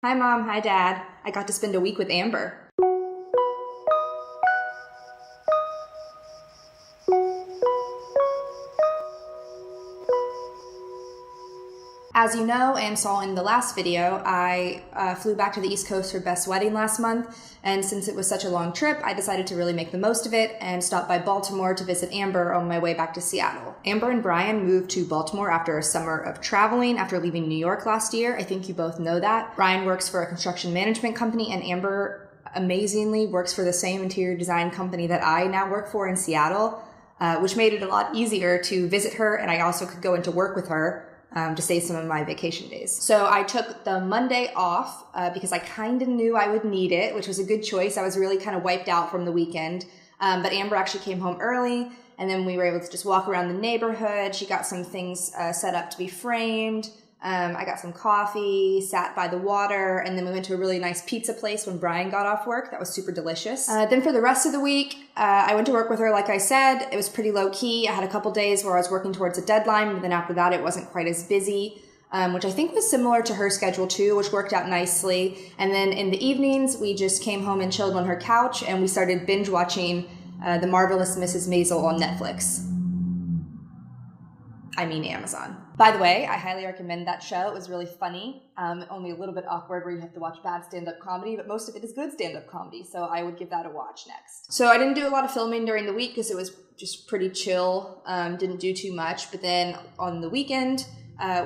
Hi Mom, hi Dad. I got to spend a week with Amber. As you know and saw in the last video, I flew back to the East Coast for Beth's wedding last month, and since it was such a long trip, I decided to really make the most of it and stopped by Baltimore to visit Amber on my way back to Seattle. Amber and Brian moved to Baltimore after a summer of traveling after leaving New York last year. I think you both know that. Brian works for a construction management company, and Amber amazingly works for the same interior design company that I now work for in Seattle, which made it a lot easier to visit her, and I also could go into work with her to save some of my vacation days. So I took the Monday off because I kind of knew I would need it, which was a good choice. I was really kind of wiped out from the weekend. But Amber actually came home early, and then we were able to just walk around the neighborhood. She got some things set up to be framed. I got some coffee, sat by the water, and then we went to a really nice pizza place when Brian got off work. That was super delicious. Then for the rest of the week, I went to work with her, like I said. It was pretty low-key. I had a couple days where I was working towards a deadline, but then after that, it wasn't quite as busy, which I think was similar to her schedule too, which worked out nicely. And then in the evenings, we just came home and chilled on her couch, and we started binge-watching The Marvelous Mrs. Maisel on Netflix. I mean Amazon. By the way, I highly recommend that show. It was really funny, only a little bit awkward where you have to watch bad stand-up comedy, but most of it is good stand-up comedy, so I would give that a watch next. So I didn't do a lot of filming during the week because it was just pretty chill, didn't do too much, but then on the weekend,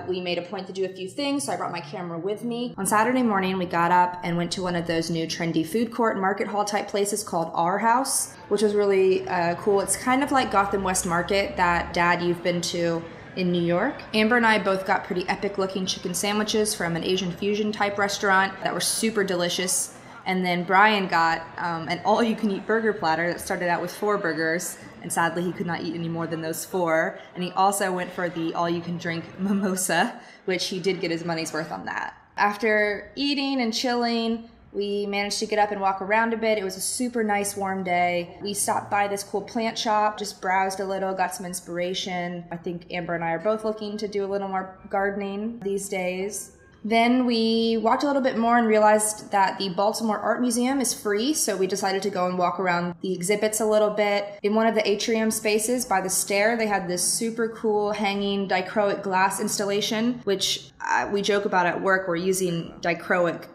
we made a point to do a few things, so I brought my camera with me. On Saturday morning, we got up and went to one of those new trendy food court market hall type places called Our House, which was really cool. It's kind of like Gotham West Market that, Dad, you've been to in New York. Amber and I both got pretty epic looking chicken sandwiches from an Asian fusion type restaurant that were super delicious. And then Brian got an all you can eat burger platter that started out with 4 burgers. And sadly, he could not eat any more than those 4. And he also went for the all you can drink mimosa, which he did get his money's worth on that. After eating and chilling, we managed to get up and walk around a bit. It was a super nice warm day. We stopped by this cool plant shop, just browsed a little, got some inspiration. I think Amber and I are both looking to do a little more gardening these days. Then we walked a little bit more and realized that the Baltimore Art Museum is free, so we decided to go and walk around the exhibits a little bit. In one of the atrium spaces by the stair, they had this super cool hanging dichroic glass installation, which we joke about at work. We're using dichroic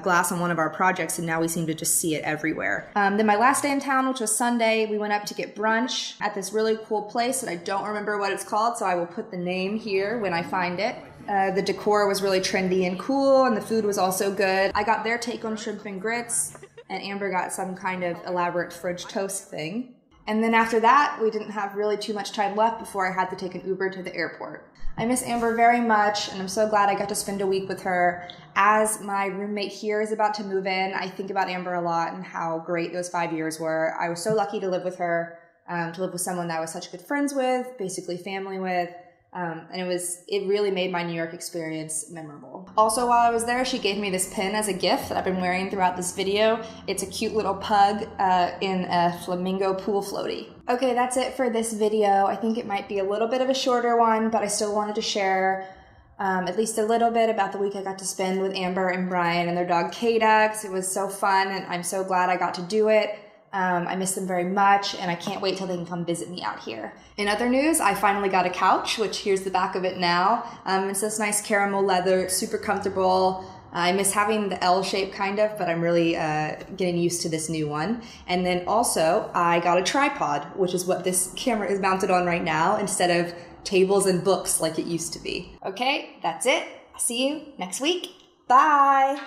glass on one of our projects, and now we seem to just see it everywhere. Then my last day in town, which was Sunday, we went up to get brunch at this really cool place that I don't remember what it's called, so I will put the name here when I find it. The decor was really trendy and cool, and the food was also good. I got their take on shrimp and grits, and Amber got some kind of elaborate French toast thing. And then after that, we didn't have really too much time left before I had to take an Uber to the airport. I miss Amber very much, and I'm so glad I got to spend a week with her. As my roommate here is about to move in, I think about Amber a lot and how great those 5 years were. I was so lucky to live with her, to live with someone that I was such good friends with, basically family with. And it really made my New York experience memorable. Also, while I was there, she gave me this pin as a gift that I've been wearing throughout this video. It's a cute little pug in a flamingo pool floaty. Okay, that's it for this video. I think it might be a little bit of a shorter one, but I still wanted to share at least a little bit about the week I got to spend with Amber and Brian and their dog Kada, because it was so fun, and I'm so glad I got to do it. I miss them very much, and I can't wait till they can come visit me out here. In other news, I finally got a couch, which here's the back of it now. It's this nice caramel leather, it's super comfortable. I miss having the L shape kind of, but I'm really getting used to this new one. And then also, I got a tripod, which is what this camera is mounted on right now, instead of tables and books like it used to be. Okay, that's it. I'll see you next week. Bye!